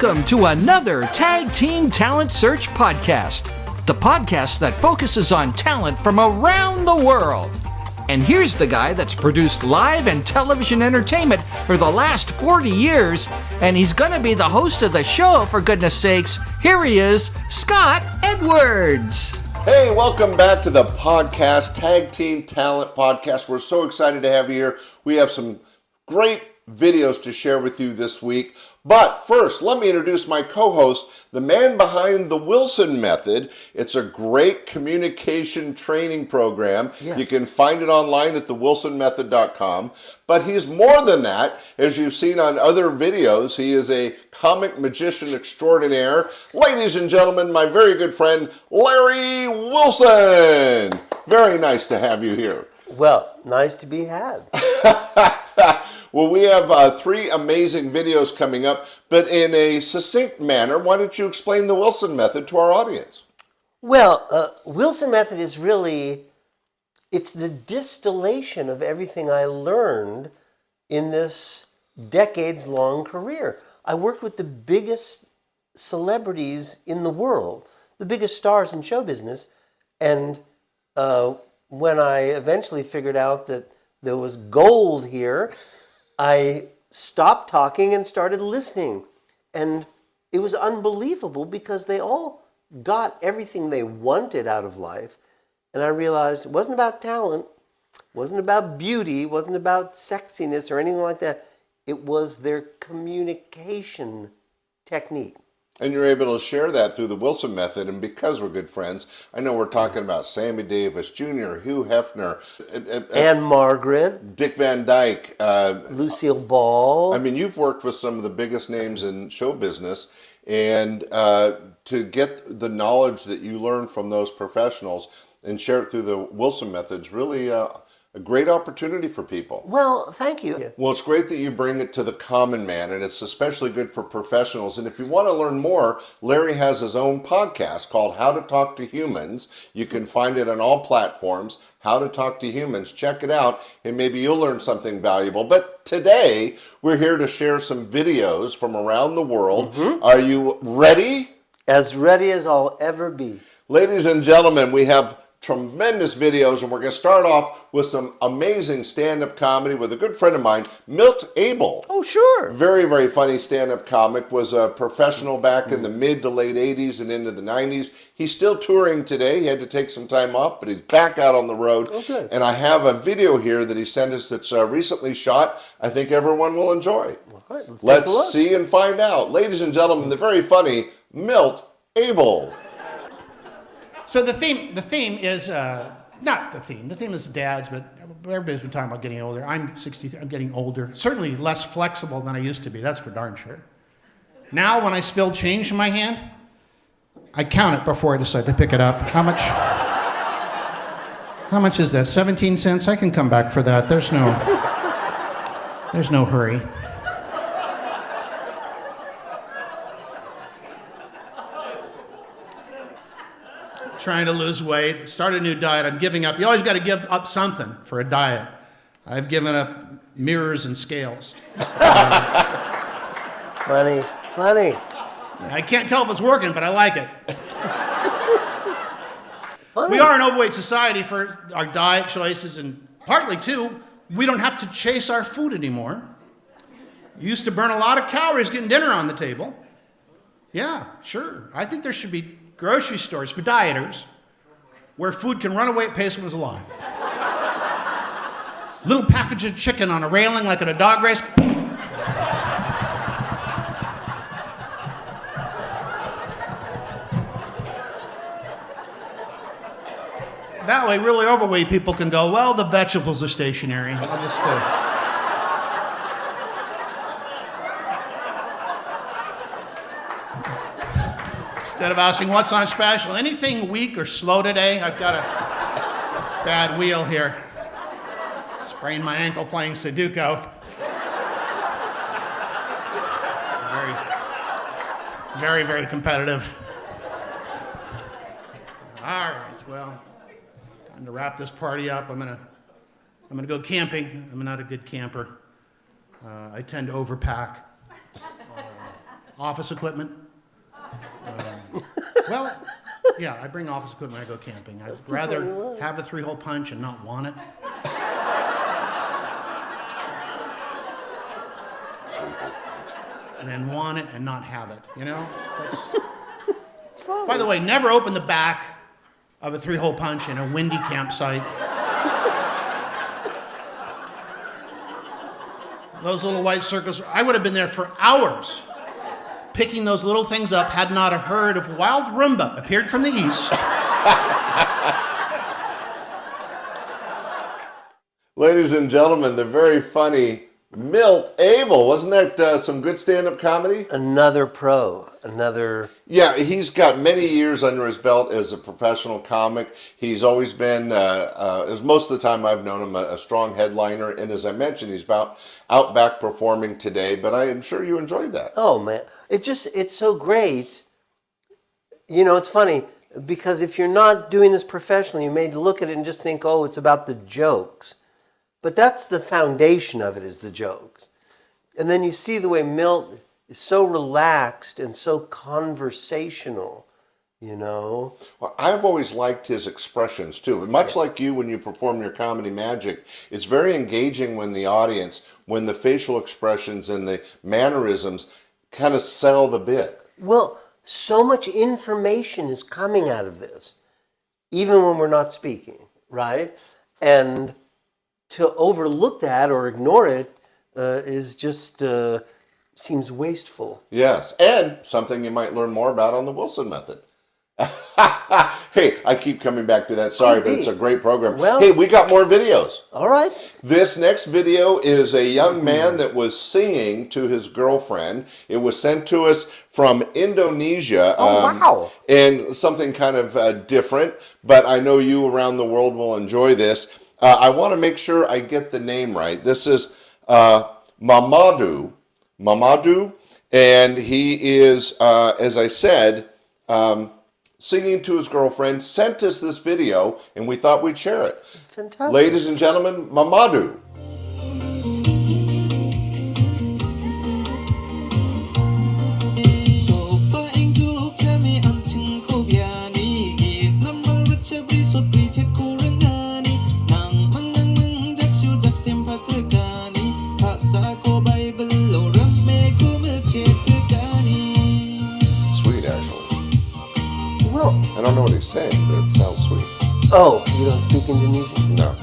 Welcome to another Tag Team Talent Search podcast, the podcast that focuses on talent from around the world. And here's the guy that's produced live and television entertainment for the last 40 years, and he's going to be the host of the show, for goodness sakes. Here he is, Scott Edwards. Hey, welcome back to the podcast, Tag Team Talent Podcast. We're so excited to have you here. We have some great videos to share with you this week. But first, let me introduce my co-host, the man behind the Wilson Method. It's a great communication training program. Yes. You can find it online at thewilsonmethod.com. But he's more than that. As you've seen on other videos, he is a comic magician extraordinaire. Ladies and gentlemen, my very good friend, Larry Wilson. Very nice to have you here. Well, nice to be had. Well, we have three amazing videos coming up, but in a succinct manner, why don't you explain the Wilson Method to our audience? Well, Wilson Method is really, it's the distillation of everything I learned in this decades-long career. I worked with the biggest celebrities in the world, the biggest stars in show business, and when I eventually figured out that there was gold here, I stopped talking and started listening. And it was unbelievable because they all got everything they wanted out of life. And I realized it wasn't about talent, wasn't about beauty, wasn't about sexiness or anything like that. It was their communication technique. And you're able to share that through the Wilson Method. And because we're good friends, I know we're talking about Sammy Davis Jr., Hugh Hefner, Anne Margaret, Dick Van Dyke, Lucille Ball. I mean, you've worked with some of the biggest names in show business. And to get the knowledge that you learn from those professionals and share it through the Wilson Method is really a great opportunity for people. Well, thank you. Well, it's great that you bring it to the common man, and it's especially good for professionals. And if you want to learn more, Larry has his own podcast called How to Talk to Humans. You can find it on all platforms, How to Talk to Humans. Check it out, and maybe you'll learn something valuable. But today, we're here to share some videos from around the world. Mm-hmm. Are you ready? As ready as I'll ever be. Ladies and gentlemen, we have tremendous videos, and we're going to start off with some amazing stand-up comedy with a good friend of mine, Milt Abel. Oh, sure. Very, very funny stand-up comic. Was a professional back in the mid to late 80s and into the 90s. He's still touring today. He had to take some time off, but he's back out on the road. Oh, good. And I have a video here that he sent us that's recently shot. I think everyone will enjoy. All right, let's see and find out. Ladies and gentlemen, the very funny Milt Abel. So the theme is not the theme. The theme is dads, but everybody's been talking about getting older. I'm 63. I'm getting older. Certainly less flexible than I used to be. That's for darn sure. Now, when I spill change in my hand, I count it before I decide to pick it up. How much is that? 17 cents? I can come back for that. There's no hurry. Trying to lose weight, start a new diet. I'm giving up. You always got to give up something for a diet. I've given up mirrors and scales. Funny. I can't tell if it's working, but I like it. Funny. We are an overweight society for our diet choices, and partly, too, we don't have to chase our food anymore. You used to burn a lot of calories getting dinner on the table. Yeah, sure. I think there should be grocery stores for dieters where food can run away at pace when it's alive. Little package of chicken on a railing like at a dog race. That way, really overweight people can go, well, the vegetables are stationary. I'll just instead of asking what's on special, anything weak or slow today? I've got a bad wheel here. Sprained my ankle playing Sudoku. Very, very competitive. All right, well, time to wrap this party up. I'm gonna go camping. I'm not a good camper. I tend to overpack. office equipment. Well, yeah, I bring office equipment when I go camping. I'd rather have a 3-hole punch and not want it. And then want it and not have it, you know? By the way, never open the back of a 3-hole punch in a windy campsite. Those little white circles, I would have been there for hours picking those little things up had not a herd of wild Roomba appeared from the east. Ladies and gentlemen, the very funny Milt Abel. Wasn't that some good stand-up comedy? Another pro. Another... Yeah, he's got many years under his belt as a professional comic. He's always been, as most of the time I've known him, a strong headliner. And as I mentioned, he's out back performing today. But I am sure you enjoyed that. Oh, man. It's so great. You know, it's funny, because if you're not doing this professionally, you may look at it and just think, oh, it's about the jokes. But that's the foundation of it, is the jokes. And then you see the way Milt is so relaxed and so conversational, you know. Well, I've always liked his expressions too. Much like you when you perform your comedy magic, it's very engaging when the audience, when the facial expressions and the mannerisms kind of sell the bit. Well, so much information is coming out of this, even when we're not speaking, right? And to overlook that or ignore it is just seems wasteful. Yes, and something you might learn more about on the Wilson Method. Hey, I keep coming back to that. Sorry, but it's a great program. Well, hey, we got more videos. All right. This next video is a young man that was singing to his girlfriend. It was sent to us from Indonesia. Oh, wow. And something kind of different, but I know you around the world will enjoy this. I want to make sure I get the name right. This is Manadou, and he is, as I said, singing to his girlfriend, sent us this video, and we thought we'd share it. Fantastic. Ladies and gentlemen, Manadou. Sweet, actually. Well, I don't know what he's saying, but it sounds sweet. oh, you don't speak Indonesian? No.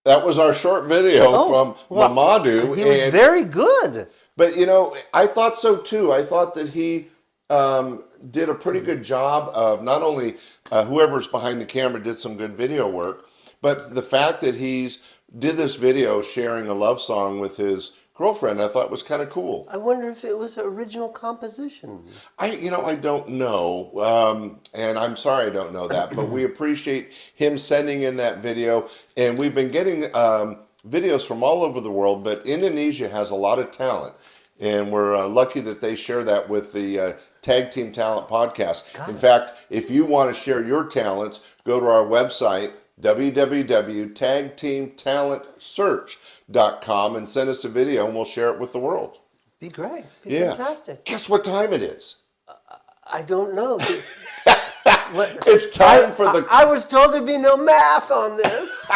That was our short video from Manadou. He was very good. But, you know, I thought so too. I thought that he did a pretty good job of not only whoever's behind the camera did some good video work, but the fact that he's did this video sharing a love song with his girlfriend, I thought was kind of cool. I wonder if it was an original composition. I don't know, and I'm sorry I don't know that, but we appreciate him sending in that video, and we've been getting videos from all over the world, but Indonesia has a lot of talent, and we're lucky that they share that with the Tag Team Talent podcast. In fact, if you want to share your talents, go to our website, www.tagteamtalentsearch.com, and send us a video and we'll share it with the world. Be great. Be fantastic. Guess what time it is? I don't know. It's time for the... I was told there'd be no math on this.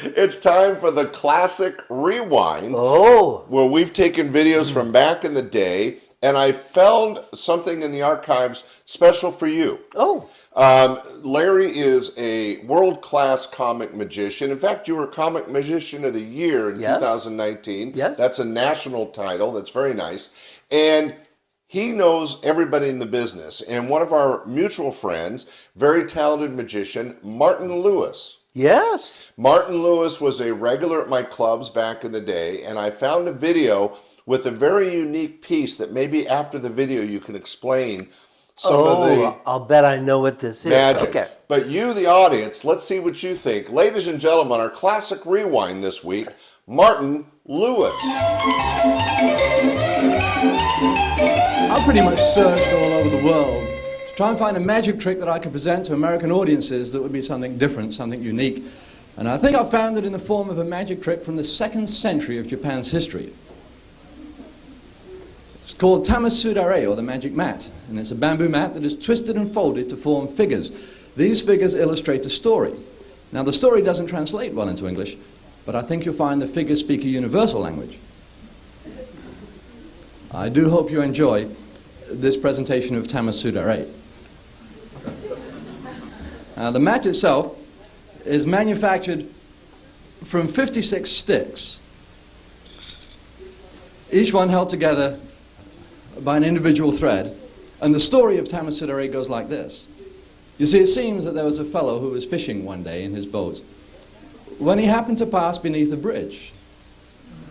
It's time for the Classic Rewind. Oh. Where we've taken videos from back in the day, and I found something in the archives special for you. Oh. Larry is a world-class comic magician. In fact, you were Comic Magician of the Year in 2019. Yes. That's a national title. That's very nice. And he knows everybody in the business. And one of our mutual friends, very talented magician, Martin Lewis. Yes. Martin Lewis was a regular at my clubs back in the day, and I found a video with a very unique piece that maybe after the video you can explain some of the I'll bet I know what this is. magic. Okay. But you, the audience, let's see what you think. Ladies and gentlemen, our Classic Rewind this week, Martin Lewis. I pretty much searched all over the world to try and find a magic trick that I could present to American audiences that would be something different, something unique. And I think I found it in the form of a magic trick from the 2nd century of Japan's history. It's called Tamasudare, or the magic mat, and it's a bamboo mat that is twisted and folded to form figures. These figures illustrate a story. Now, the story doesn't translate well into English, but I think you'll find the figures speak a universal language. I do hope you enjoy this presentation of Tamasudare. The mat itself is manufactured from 56 sticks, each one held together by an individual thread. And the story of Tamasudare goes like this. You see, it seems that there was a fellow who was fishing one day in his boat when he happened to pass beneath a bridge.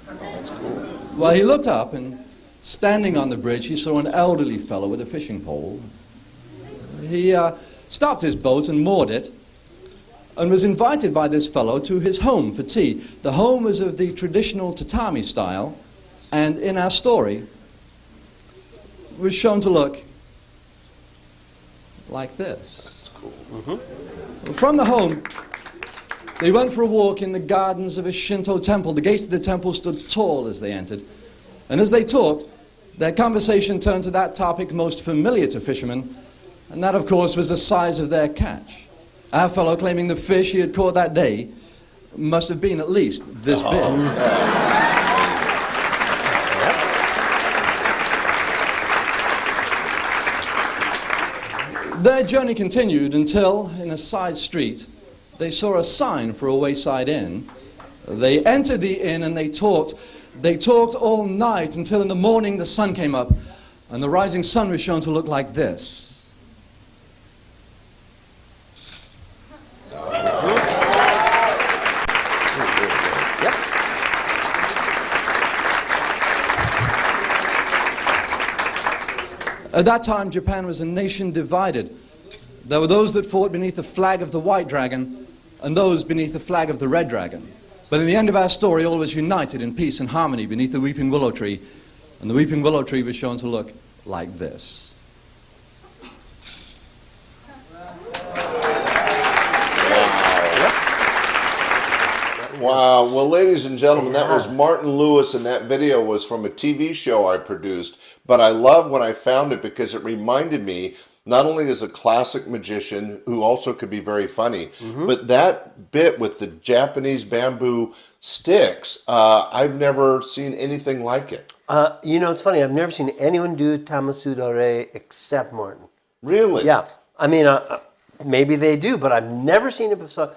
Oh, that's cool. Well, he looked up, and standing on the bridge, he saw an elderly fellow with a fishing pole. He stopped his boat and moored it, and was invited by this fellow to his home for tea. The home was of the traditional tatami style, and in our story was shown to look like this. That's cool. Mm-hmm. From the home, they went for a walk in the gardens of a Shinto temple. The gates of the temple stood tall as they entered, and as they talked, their conversation turned to that topic most familiar to fishermen, and that, of course, was the size of their catch. Our fellow, claiming the fish he had caught that day must have been at least this big. Their journey continued until, in a side street, they saw a sign for a wayside inn. They entered the inn and they talked. They talked all night until in the morning the sun came up, and the rising sun was shown to look like this. At that time, Japan was a nation divided. There were those that fought beneath the flag of the white dragon and those beneath the flag of the red dragon. But in the end of our story, all was united in peace and harmony beneath the weeping willow tree, and the weeping willow tree was shown to look like this. Wow. Well, ladies and gentlemen, that was Martin Lewis, and that video was from a TV show I produced. But I love when I found it because it reminded me, not only as a classic magician who also could be very funny, but that bit with the Japanese bamboo sticks, I've never seen anything like it. You know, it's funny. I've never seen anyone do Tamasudare except Martin. Really? Yeah. I mean, maybe they do, but I've never seen it before.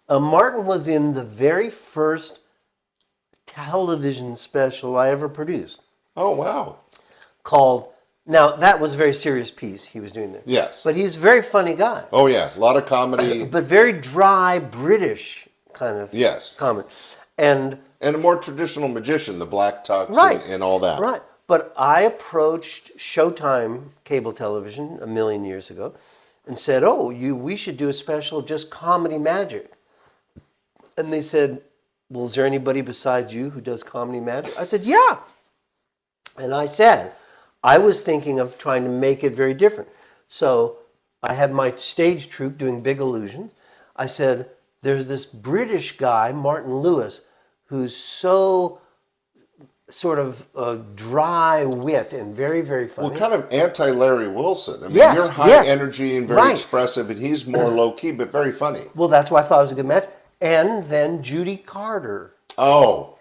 Martin was in the very first television special I ever produced. Oh, wow. Called, now that was a very serious piece he was doing there. Yes. But he's a very funny guy. Oh, yeah. A lot of comedy. But very dry British kind of comedy. And a more traditional magician, the black tux and all that. Right. But I approached Showtime cable television a million years ago and said, we should do a special of just comedy magic. And they said, well, is there anybody besides you who does comedy magic? I said, yeah. And I said, I was thinking of trying to make it very different. So I had my stage troupe doing Big Illusions. I said, there's this British guy, Martin Lewis, who's so sort of dry wit and very, very funny. Well, kind of anti-Larry Wilson. I mean, Yes, you're high energy and very expressive, and he's more low-key, but very funny. Well, that's why I thought it was a good match. And then Judy Carter. Oh.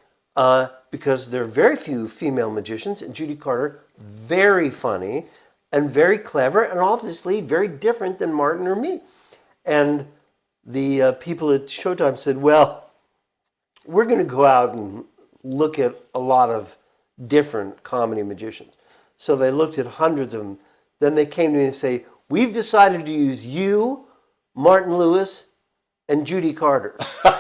Because there are very few female magicians, and Judy Carter, very funny and very clever, and obviously very different than Martin or me. And the people at Showtime said, well, we're going to go out and look at a lot of different comedy magicians. So they looked at hundreds of them. Then they came to me and say, we've decided to use you, Martin Lewis, and Judy Carter. And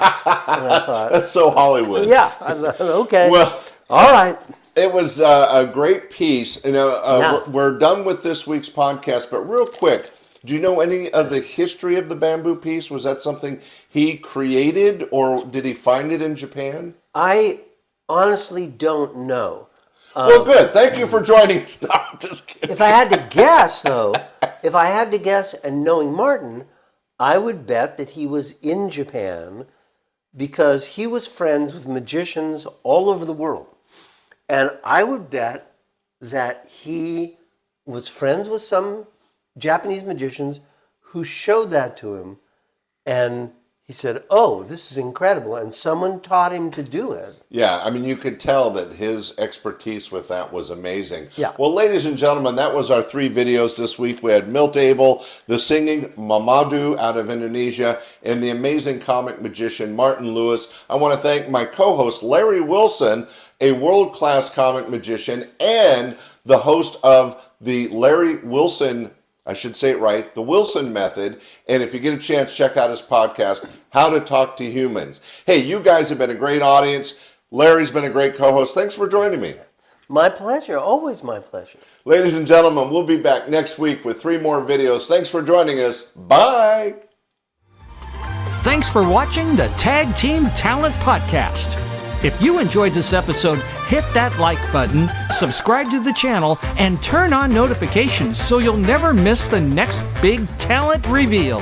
I thought, that's so Hollywood. Yeah. I thought, okay. Well, all right. It was a great piece. You know, we're done with this week's podcast, but real quick, do you know any of the history of the bamboo piece? Was that something he created, or did he find it in Japan? I honestly don't know. Well, good. Thank you for joining us. No, I'm just kidding. If I had to guess, though, and knowing Martin, I would bet that he was in Japan because he was friends with magicians all over the world. And I would bet that he was friends with some Japanese magicians who showed that to him. And he said, oh, this is incredible. And someone taught him to do it. Yeah, I mean, you could tell that his expertise with that was amazing. Yeah. Well, ladies and gentlemen, that was our 3 videos this week. We had Milt Abel, the singing Manadou out of Indonesia, and the amazing comic magician Martin Lewis. I want to thank my co-host Larry Wilson, a world-class comic magician and the host of the Larry Wilson, I should say it right, the Wilson Method. And if you get a chance, check out his podcast, How to Talk to Humans. Hey, you guys have been a great audience. Larry's been a great co-host. Thanks for joining me. My pleasure. Always my pleasure. Ladies and gentlemen, we'll be back next week with 3 more videos. Thanks for joining us. Bye. Thanks for watching the Tag Team Talent Podcast. If you enjoyed this episode, hit that like button, subscribe to the channel, and turn on notifications so you'll never miss the next big talent reveal.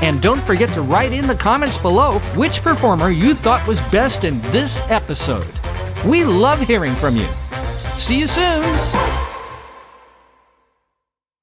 And don't forget to write in the comments below which performer you thought was best in this episode. We love hearing from you. See you soon!